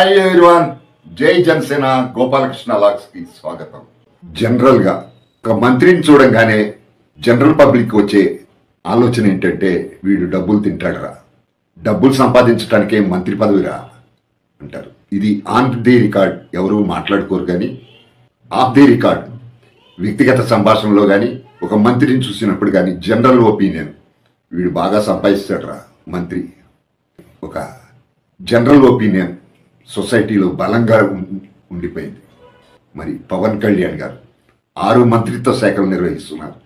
Hi everyone, జై Janasena. Gopalakrishna logs కి స్వాగతం. జనరల్ గా ఒక మంత్రిని చూడంగానే జనరల్ పబ్లిక్ వచ్చే ఆలోచన ఏంటంటే వీడు డబ్బులు తింటాడురా, డబ్బులు సంపాదించడానికే మంత్రి పదవిరా అంటారు. ఇది ఆన్ ది రికార్డ్ ఎవరు మాట్లాడుకోరు, కానీ ఆఫ్ ది రికార్డ్ వ్యక్తిగత సంభాషణలో కానీ ఒక మంత్రిని చూసినప్పుడు కానీ జనరల్ ఒపీనియన్ వీడు బాగా సంపాదిస్తాడురా మంత్రి, ఒక జనరల్ ఒపీనియన్ సొసైటీలో బలంగా ఉండిపోయింది. మరి పవన్ కళ్యాణ్ గారు 6 మంత్రిత్వ శాఖలు నిర్వహిస్తున్నారు.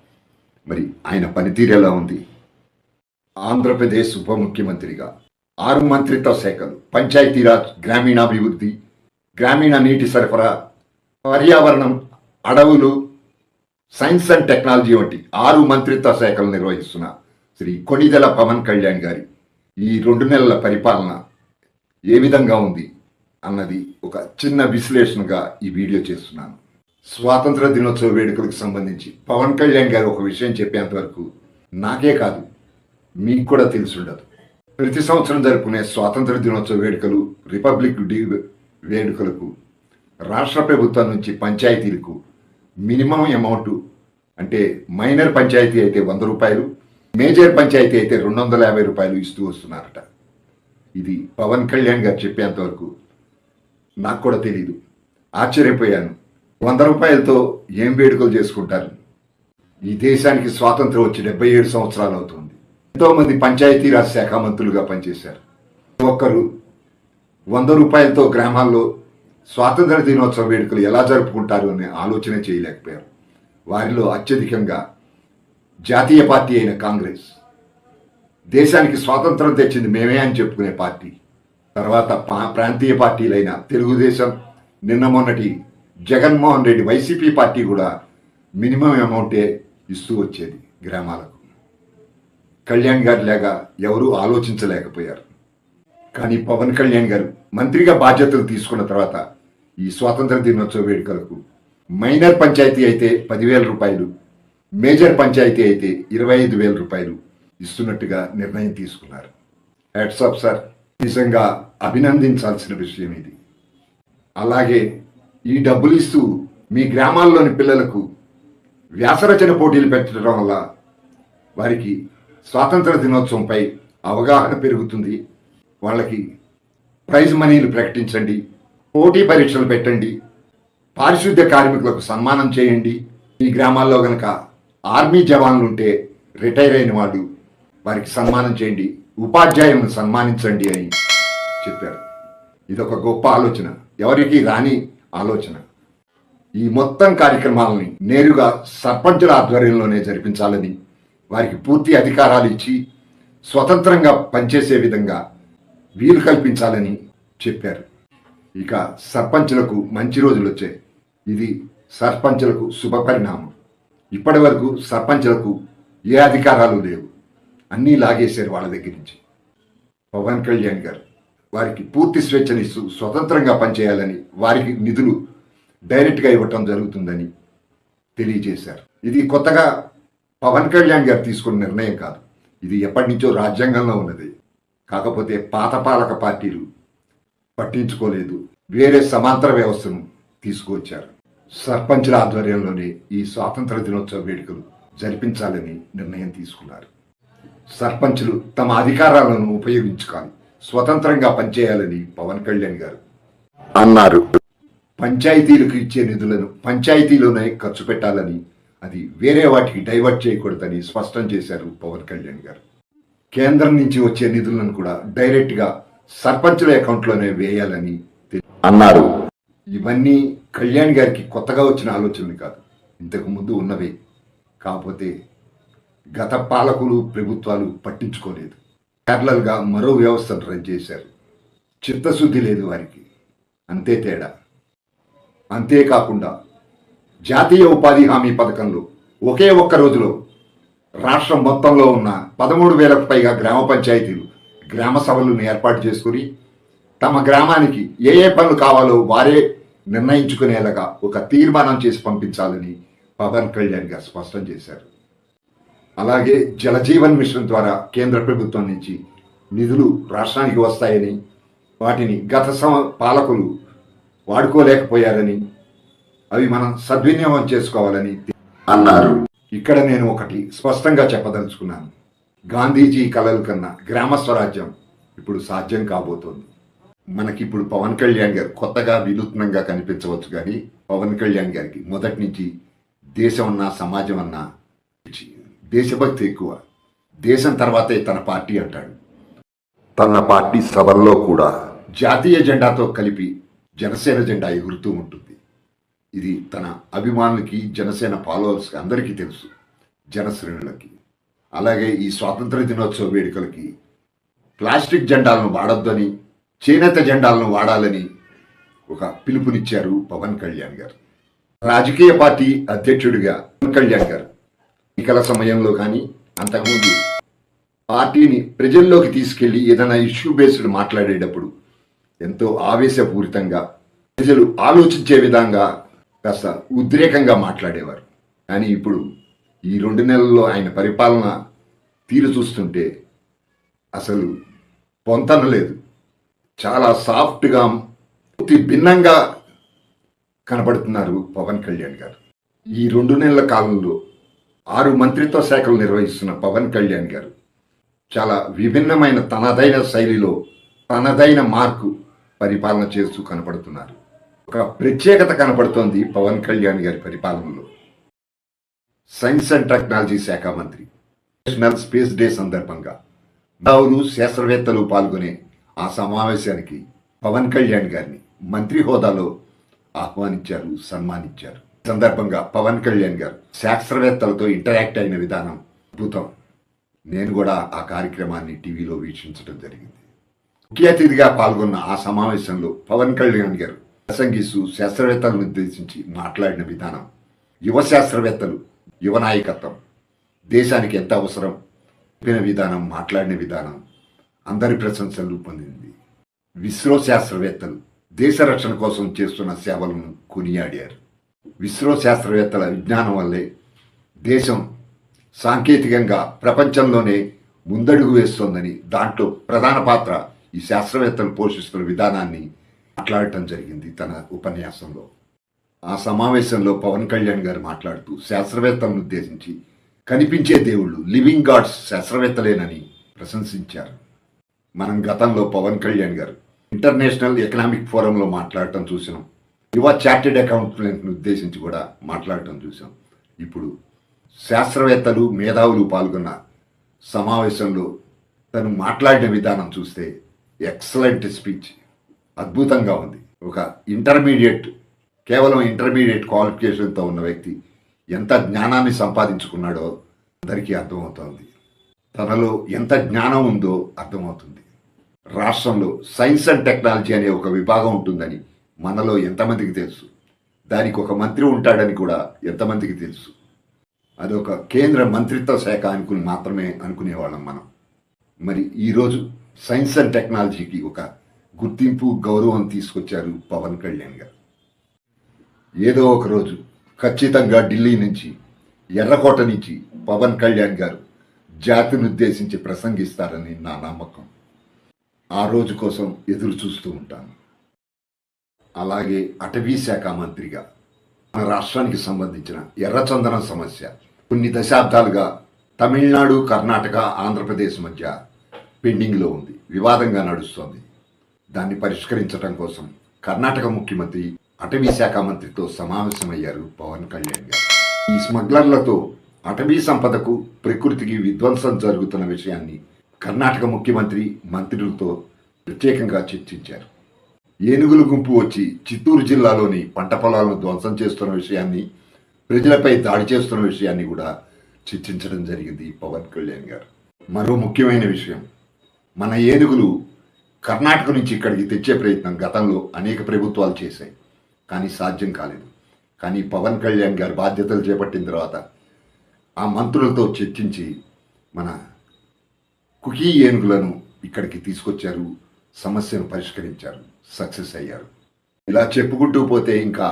మరి ఆయన పనితీరు ఎలా ఉంది? ఆంధ్రప్రదేశ్ ఉప ముఖ్యమంత్రిగా 6 మంత్రిత్వ శాఖలు, పంచాయతీరాజ్, గ్రామీణాభివృద్ధి, గ్రామీణ నీటి సరఫరా, పర్యావరణం, అడవులు, సైన్స్ అండ్ టెక్నాలజీ వంటి 6 మంత్రిత్వ శాఖలు నిర్వహిస్తున్న శ్రీ కొణిదెల పవన్ కళ్యాణ్ గారి ఈ 2 నెలల పరిపాలన ఏ విధంగా ఉంది అన్నది ఒక చిన్న విశ్లేషణగా ఈ వీడియో చేస్తున్నాను. స్వాతంత్ర దినోత్సవ వేడుకలకు సంబంధించి పవన్ కళ్యాణ్ గారు ఒక విషయం చెప్పేంత వరకు నాకే కాదు మీకు కూడా తెలిసి ఉండదు. ప్రతి సంవత్సరం జరుపుకునే స్వాతంత్ర దినోత్సవ వేడుకలు, రిపబ్లిక్ డే వేడుకలకు రాష్ట్ర ప్రభుత్వం నుంచి పంచాయతీలకు మినిమం అమౌంట్, అంటే మైనర్ పంచాయతీ అయితే 100 రూపాయలు, మేజర్ పంచాయతీ అయితే 250 రూపాయలు ఇస్తూ వస్తున్నారట. ఇది పవన్ కళ్యాణ్ గారు చెప్పేంత వరకు నాకు కూడా తెలీదు. ఆశ్చర్యపోయాను. 100 రూపాయలతో ఏం వేడుకలు చేసుకుంటారు? ఈ దేశానికి స్వాతంత్రం వచ్చి 77 సంవత్సరాలు అవుతుంది. ఎంతోమంది పంచాయతీరాజ్ శాఖ మంత్రులుగా పనిచేశారు. ఒక్కరు 100 రూపాయలతో గ్రామాల్లో స్వాతంత్ర దినోత్సవ వేడుకలు ఎలా జరుపుకుంటారు అనే ఆలోచన చేయలేకపోయారు. వారిలో అత్యధికంగా జాతీయ పార్టీ అయిన కాంగ్రెస్, దేశానికి స్వాతంత్రం తెచ్చింది మేమే అని చెప్పుకునే పార్టీ, తర్వాత ప్రాంతీయ పార్టీలైన తెలుగుదేశం, నిన్న మొన్నటి జగన్మోహన్ రెడ్డి వైసీపీ పార్టీ కూడా మినిమం అమౌంటే ఇస్తూ వచ్చేది గ్రామాలకు. కళ్యాణ్ గారి లాగా ఎవరూ ఆలోచించలేకపోయారు. కానీ పవన్ కళ్యాణ్ గారు మంత్రిగా బాధ్యతలు తీసుకున్న తర్వాత ఈ స్వాతంత్ర దినోత్సవ వేడుకలకు మైనర్ పంచాయతీ అయితే 10,000 రూపాయలు, మేజర్ పంచాయతీ అయితే 25,000 రూపాయలు ఇస్తున్నట్టుగా నిర్ణయం తీసుకున్నారు. హ్యాట్స్ ఆఫ్ సార్, నిజంగా అభినందించాల్సిన విషయం ఇది. అలాగే ఈ డబ్బులు ఇస్తూ మీ గ్రామాల్లోని పిల్లలకు వ్యాసరచన పోటీలు పెట్టడం వల్ల వారికి స్వాతంత్ర దినోత్సవంపై అవగాహన పెరుగుతుంది. వాళ్ళకి ప్రైజ్ మనీలు ప్రకటించండి, పోటీ పరీక్షలు పెట్టండి, పారిశుద్ధ్య కార్మికులకు సన్మానం చేయండి. ఈ గ్రామాల్లో గనక ఆర్మీ జవాన్లు ఉంటే రిటైర్ అయిన వాళ్ళు వారికి సన్మానం చేయండి, ఉపాధ్యాయులను సన్మానించండి అని చెప్పారు. ఇదొక గొప్ప ఆలోచన, ఎవరికి రాని ఆలోచన. ఈ మొత్తం కార్యక్రమాలని నేరుగా సర్పంచుల ఆధ్వర్యంలోనే జరిపించాలని, వారికి పూర్తి అధికారాలు ఇచ్చి స్వతంత్రంగా పనిచేసే విధంగా వీలు కల్పించాలని చెప్పారు. ఇక సర్పంచులకు మంచి రోజులు వచ్చాయి. ఇది సర్పంచులకు శుభ పరిణామం. ఇప్పటి వరకు సర్పంచులకు ఏ అధికారాలు లేవు, అన్నీ లాగేశారు వాళ్ళ దగ్గర నుంచి. పవన్ కళ్యాణ్ గారు వారికి పూర్తి స్వేచ్ఛనిస్తూ స్వతంత్రంగా పనిచేయాలని, వారికి నిధులు డైరెక్ట్గా ఇవ్వటం జరుగుతుందని తెలియజేశారు. ఇది కొత్తగా పవన్ కళ్యాణ్ గారు తీసుకున్న నిర్ణయం కాదు, ఇది ఎప్పటి నుంచో రాజ్యాంగంలో ఉన్నది. కాకపోతే పాత పాలక పార్టీలు పట్టించుకోలేదు, వేరే సమాంతర వ్యవస్థను తీసుకువచ్చారు. సర్పంచుల ఆధ్వర్యంలోనే ఈ స్వాతంత్ర దినోత్సవ వేడుకలు జరిపించాలని నిర్ణయం తీసుకున్నారు. సర్పంచులు తమ అధికారాలను ఉపయోగించుకోవాలి, స్వతంత్రంగా పనిచేయాలని పవన్ కళ్యాణ్ గారు అన్నారు. పంచాయతీలకు ఇచ్చే నిధులను పంచాయతీలోనే ఖర్చు పెట్టాలని, అది వేరే వాటికి డైవర్ట్ చేయకూడదని స్పష్టం చేశారు పవన్ కళ్యాణ్ గారు. కేంద్రం నుంచి వచ్చే నిధులను కూడా డైరెక్ట్గా సర్పంచుల అకౌంట్లోనే వేయాలని అన్నారు. ఇవన్నీ కళ్యాణ్ గారికి కొత్తగా వచ్చిన ఆలోచనలు కాదు, ఇంతకు ముందు ఉన్నవే. కాకపోతే గత పాలకులు, ప్రభుత్వాలు పట్టించుకోలేదు. ప్యారలల్గా మరో వ్యవస్థను రన్ చేశారు. చిత్తశుద్ధి లేదు వారికి, అంతే తేడా. అంతేకాకుండా జాతీయ ఉపాధి హామీ పథకంలో ఒకే ఒక్క రోజులో రాష్ట్రం మొత్తంలో ఉన్న 13,000కు పైగా గ్రామ పంచాయతీలు గ్రామ సభలను ఏర్పాటు చేసుకుని తమ గ్రామానికి ఏ ఏ పనులు కావాలో వారే నిర్ణయించుకునేలాగా ఒక తీర్మానం చేసి పంపించాలని పవన్ కళ్యాణ్ గారు స్పష్టం చేశారు. అలాగే జలజీవన్ మిషన్ ద్వారా కేంద్ర ప్రభుత్వం నుంచి నిధులు రాష్ట్రానికి వస్తాయని, వాటిని గత పాలకులు వాడుకోలేకపోయారని, అవి మనం సద్వినియోగం చేసుకోవాలని అన్నారు. ఇక్కడ నేను ఒకటి స్పష్టంగా చెప్పదలుచుకున్నాను. గాంధీజీ కలలు కన్నా గ్రామ స్వరాజ్యం ఇప్పుడు సాధ్యం కాబోతోంది. మనకిప్పుడు పవన్ కళ్యాణ్ గారు కొత్తగా వినూత్నంగా కనిపించవచ్చు, కానీ పవన్ కళ్యాణ్ గారికి మొదటి నుంచి దేశం అన్నా సమాజం అన్నా దేశభక్తి ఎక్కువ. దేశం తర్వాతే తన పార్టీ అంటాడు. తన పార్టీ సభల్లో కూడా జాతీయ జెండాతో కలిపి జనసేన జెండా ఎగురుతూ ఉంటుంది. ఇది తన అభిమానులకి, జనసేన ఫాలోవర్స్కి అందరికీ తెలుసు, జనశ్రేణులకి. అలాగే ఈ స్వాతంత్ర దినోత్సవ వేడుకలకి ప్లాస్టిక్ జెండాలను వాడొద్దని, చేనేత జెండాలను వాడాలని ఒక పిలుపునిచ్చారు పవన్ కళ్యాణ్ గారు. రాజకీయ పార్టీ అధ్యక్షుడిగా పవన్ కళ్యాణ్ గారు ఎన్నికల సమయంలో కానీ అంతకుముందు పార్టీని ప్రజల్లోకి తీసుకెళ్లి ఏదైనా ఇష్యూ బేస్డ్ మాట్లాడేటప్పుడు ఎంతో ఆవేశపూరితంగా, ప్రజలు ఆలోచించే విధంగా కాస్త ఉద్రేకంగా మాట్లాడేవారు. కానీ ఇప్పుడు ఈ 2 నెలల్లో ఆయన పరిపాలన తీరు చూస్తుంటే అసలు పొంతన లేదు. చాలా సాఫ్ట్గా, భిన్నంగా కనబడుతున్నారు పవన్ కళ్యాణ్ గారు. ఈ 2 నెలల కాలంలో 6 మంత్రిత్వ శాఖలు నిర్వహిస్తున్న పవన్ కళ్యాణ్ గారు చాలా విభిన్నమైన తనదైన శైలిలో, తనదైన మార్కు పరిపాలన చేస్తూ కనపడుతున్నారు. ఒక ప్రత్యేకత కనపడుతోంది పవన్ కళ్యాణ్ గారి పరిపాలనలో. సైన్స్ అండ్ టెక్నాలజీ శాఖ మంత్రి నేషనల్ స్పేస్ డే సందర్భంగా మేధావులు, శాస్త్రవేత్తలు పాల్గొనే ఆ సమావేశానికి పవన్ కళ్యాణ్ గారిని మంత్రి హోదాలో ఆహ్వానించారు, సన్మానించారు. ఈ సందర్భంగా పవన్ కళ్యాణ్ గారు శాస్త్రవేత్తలతో ఇంటరాక్ట్ అయిన విధానం అద్భుతం. నేను కూడా ఆ కార్యక్రమాన్ని టీవీలో వీక్షించడం జరిగింది. ముఖ్య అతిథిగా పాల్గొన్న ఆ సమావేశంలో పవన్ కళ్యాణ్ గారు ప్రసంగిస్తూ శాస్త్రవేత్తలను ఉద్దేశించి మాట్లాడిన విధానం, యువ శాస్త్రవేత్తలు, యువ నాయకత్వం దేశానికి ఎంత అవసరం చెప్పిన విధానం, మాట్లాడిన విధానం అందరి ప్రశంసలు పొందింది. ఇస్రో శాస్త్రవేత్తలు దేశ రక్షణ కోసం చేస్తున్న సేవలను కొనియాడారు. ఇస్రో శాస్త్రవేత్తల విజ్ఞానం వల్లే దేశం సాంకేతికంగా ప్రపంచంలోనే ముందడుగు వేస్తోందని, దాంట్లో ప్రధాన పాత్ర ఈ శాస్త్రవేత్తలు పోషిస్తున్న విధానాన్ని మాట్లాడటం జరిగింది తన ఉపన్యాసంలో. ఆ సమావేశంలో పవన్ కళ్యాణ్ గారు మాట్లాడుతూ శాస్త్రవేత్తలను ఉద్దేశించి కనిపించే దేవుళ్ళు, లివింగ్ గాడ్స్ శాస్త్రవేత్తలేనని ప్రశంసించారు. మనం గతంలో పవన్ కళ్యాణ్ గారు ఇంటర్నేషనల్ ఎకనామిక్ ఫోరంలో మాట్లాడటం చూసాం. యువ చార్టెడ్ అకౌంటెంట్ను ఉద్దేశించి కూడా మాట్లాడటం చూసాం. ఇప్పుడు శాస్త్రవేత్తలు, మేధావులు పాల్గొన్న సమావేశంలో తను మాట్లాడిన విధానం చూస్తే ఎక్సలెంట్ స్పీచ్, అద్భుతంగా ఉంది. ఒక కేవలం ఇంటర్మీడియట్ క్వాలిఫికేషన్తో ఉన్న వ్యక్తి ఎంత జ్ఞానాన్ని సంపాదించుకున్నాడో అందరికీ అర్థమవుతోంది. తనలో ఎంత జ్ఞానం ఉందో అర్థమవుతుంది. రాష్ట్రంలో సైన్స్ అండ్ టెక్నాలజీ అనే ఒక విభాగం ఉంటుందని మనలో ఎంతమందికి తెలుసు? దానికి ఒక మంత్రి ఉంటాడని కూడా ఎంతమందికి తెలుసు? అదొక కేంద్ర మంత్రిత్వ శాఖ అనుకుని మాత్రమే అనుకునేవాళ్ళం మనం. మరి ఈరోజు సైన్స్ అండ్ టెక్నాలజీకి ఒక గుర్తింపు, గౌరవం తీసుకొచ్చారు పవన్ కళ్యాణ్ గారు. ఏదో ఒక రోజు ఖచ్చితంగా ఢిల్లీ నుంచి, ఎర్రకోట నుంచి పవన్ కళ్యాణ్ గారు జాతిని ఉద్దేశించి ప్రసంగిస్తారని నా నమ్మకం. ఆ రోజు కోసం ఎదురు చూస్తూ ఉంటాను. అలాగే అటవీ శాఖ మంత్రిగా మన రాష్ట్రానికి సంబంధించిన ఎర్రచందనం సమస్య కొన్ని దశాబ్దాలుగా తమిళనాడు, కర్ణాటక, ఆంధ్రప్రదేశ్ మధ్య పెండింగ్లో ఉంది, వివాదంగా నడుస్తోంది. దాన్ని పరిష్కరించడం కోసం కర్ణాటక ముఖ్యమంత్రి అటవీ శాఖ మంత్రితో సమావేశమయ్యారు పవన్ కళ్యాణ్ గారు. ఈ స్మగ్లర్లతో అటవీ సంపదకు, ప్రకృతికి విధ్వంసం జరుగుతున్న విషయాన్ని కర్ణాటక ముఖ్యమంత్రి మంత్రులతో ప్రత్యేకంగా చర్చించారు. ఏనుగుల గుంపు వచ్చి చిత్తూరు జిల్లాలోని పంట పొలాలను ధ్వంసం చేస్తున్న విషయాన్ని, ప్రజలపై దాడి చేస్తున్న విషయాన్ని కూడా చర్చించడం జరిగింది పవన్ కళ్యాణ్ గారు. మరో ముఖ్యమైన విషయం, మన ఏనుగులు కర్ణాటక నుంచి ఇక్కడికి తెచ్చే ప్రయత్నం గతంలో అనేక ప్రభుత్వాలు చేశాయి, కానీ సాధ్యం కాలేదు. కానీ పవన్ కళ్యాణ్ గారు బాధ్యతలు చేపట్టిన తర్వాత ఆ మంత్రులతో చర్చించి మన కుకీ ఏనుగులను ఇక్కడికి తీసుకొచ్చారు, సమస్యను పరిష్కరించారు, సక్సెస్ అయ్యారు. ఇలా చెప్పుకుంటూ పోతే ఇంకా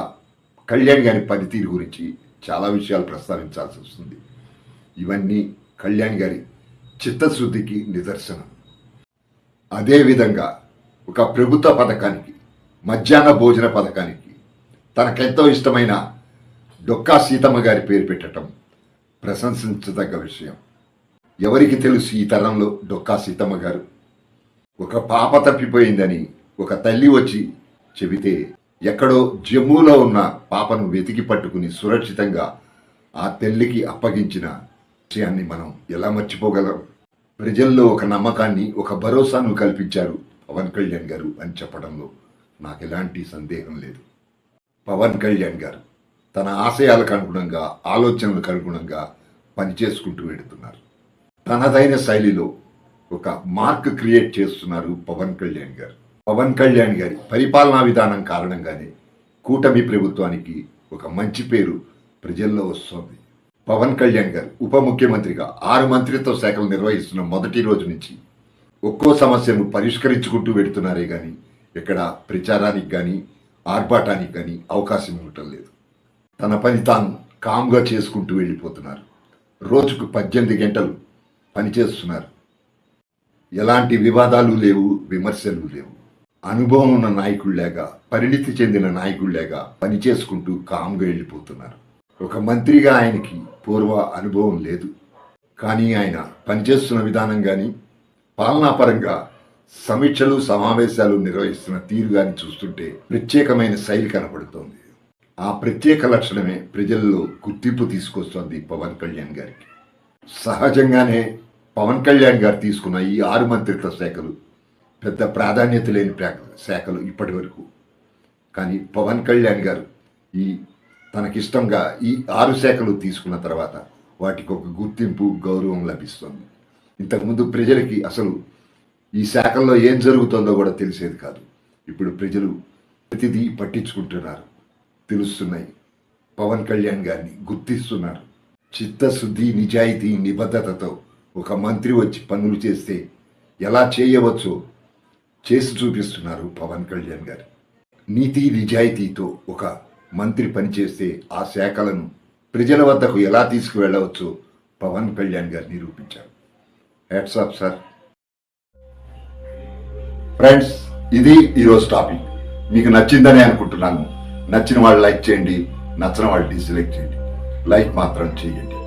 కళ్యాణ్ గారి పనితీరు గురించి చాలా విషయాలు ప్రస్తావించాల్సి వస్తుంది. ఇవన్నీ కళ్యాణ్ గారి చిత్తశుద్ధికి నిదర్శనం. అదేవిధంగా ఒక ప్రభుత్వ పథకానికి, మధ్యాహ్న భోజన పథకానికి తనకెంతో ఇష్టమైన డొక్కా సీతమ్మ గారి పేరు పెట్టడం ప్రశంసించదగ్గ విషయం. ఎవరికి తెలుసు ఈ తరంలో డొక్కా సీతమ్మ గారు? ఒక పాప తప్పిపోయిందని ఒక తల్లి వచ్చి చెబితే ఎక్కడో జమ్మూలో ఉన్న పాపను వెతికి పట్టుకుని సురక్షితంగా ఆ తల్లికి అప్పగించిన విషయాన్ని మనం ఎలా మర్చిపోగలం? ప్రజల్లో ఒక నమ్మకాన్ని, ఒక భరోసాను కల్పించారు పవన్ కళ్యాణ్ గారు అని చెప్పడంలో నాకు ఎలాంటి సందేహం లేదు. పవన్ కళ్యాణ్ గారు తన ఆశయాలకు అనుగుణంగా, ఆలోచనలకు అనుగుణంగా పనిచేసుకుంటూ వెడుతున్నారు. తనదైన శైలిలో ఒక మార్క్ క్రియేట్ చేస్తున్నారు పవన్ కళ్యాణ్ గారు. పవన్ కళ్యాణ్ గారి పరిపాలనా విధానం కారణంగానే కూటమి ప్రభుత్వానికి ఒక మంచి పేరు ప్రజల్లో వస్తుంది. పవన్ కళ్యాణ్ గారు ఉప ముఖ్యమంత్రిగా 6 మంత్రిత్వ శాఖలు నిర్వహిస్తున్న మొదటి రోజు నుంచి ఒక్కో సమస్యను పరిష్కరించుకుంటూ వెడుతున్నారే కానీ ఎక్కడ ప్రచారానికి కానీ ఆర్భాటానికి కానీ అవకాశం ఇవ్వటం లేదు. తన పని తాను కామ్గా చేసుకుంటూ వెళ్ళిపోతున్నారు. రోజుకు 18 గంటలు పనిచేస్తున్నారు. ఎలాంటి వివాదాలు లేవు, విమర్శలు లేవు. అనుభవం ఉన్న నాయకుల్లాగా, పరిణితి చెందిన నాయకుల్లాగా పనిచేసుకుంటూ కామ్గా వెళ్ళిపోతున్నారు. ఒక మంత్రిగా ఆయనకి పూర్వ అనుభవం లేదు, కానీ ఆయన పనిచేస్తున్న విధానం కానీ, పాలనాపరంగా సమీక్షలు, సమావేశాలు నిర్వహిస్తున్న తీరు కానీ చూస్తుంటే ప్రత్యేకమైన శైలి కనపడుతోంది. ఆ ప్రత్యేక లక్షణమే ప్రజల్లో గుర్తింపు తీసుకొస్తోంది పవన్ కళ్యాణ్ గారికి. సహజంగానే పవన్ కళ్యాణ్ గారు తీసుకున్న ఈ 6 మంత్రిత్వ శాఖలు పెద్ద ప్రాధాన్యత లేని శాఖలు ఇప్పటి వరకు. కానీ పవన్ కళ్యాణ్ గారు తనకిష్టంగా ఈ 6 శాఖలు తీసుకున్న తర్వాత వాటికి ఒక గుర్తింపు, గౌరవం లభిస్తుంది. ఇంతకుముందు ప్రజలకి అసలు ఈ శాఖల్లో ఏం జరుగుతుందో కూడా తెలిసేది కాదు. ఇప్పుడు ప్రజలు ప్రతిదీ పట్టించుకుంటున్నారు, తెలుస్తున్నాయి. పవన్ కళ్యాణ్ గారిని గుర్తిస్తున్నారు. చిత్తశుద్ధి, నిజాయితీ, నిబద్ధతతో ఒక మంత్రి వచ్చి పనులు చేస్తే ఎలా చేయవచ్చో చేసి చూపిస్తున్నారు పవన్ కళ్యాణ్ గారు. నీతి నిజాయితీతో ఒక మంత్రి పనిచేస్తే ఆ శాఖలను ప్రజల వద్దకు ఎలా తీసుకువెళ్ళవచ్చో పవన్ కళ్యాణ్ గారు నిరూపించారు. Hats off sir. ఫ్రెండ్స్, ఇది ఈరోజు టాపిక్. మీకు నచ్చిందని అనుకుంటున్నాను. నచ్చిన వాళ్ళు లైక్ చేయండి, నచ్చిన వాళ్ళు డిస్లైక్ చేయండి. లైక్ మాత్రం చేయండి,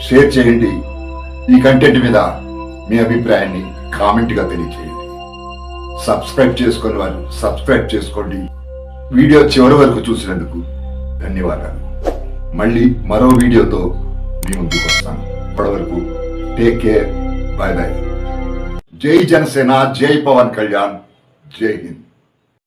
షేర్ చేయండి. ఈ కంటెంట్ మీద మీ అభిప్రాయాన్ని కామెంట్గా తెలియచేయండి. సబ్స్క్రైబ్ చేసుకుని వాళ్ళు సబ్స్క్రైబ్ చేసుకోండి. వీడియో చివరి వరకు చూసినందుకు ధన్యవాదాలు. మళ్ళీ మరో వీడియోతో మీ ముందుకు వస్తాను. ఇప్పటి వరకు టేక్ కేర్, బాయ్ బాయ్. జై జనసేన, జై పవన్ కళ్యాణ్, జై హింద్.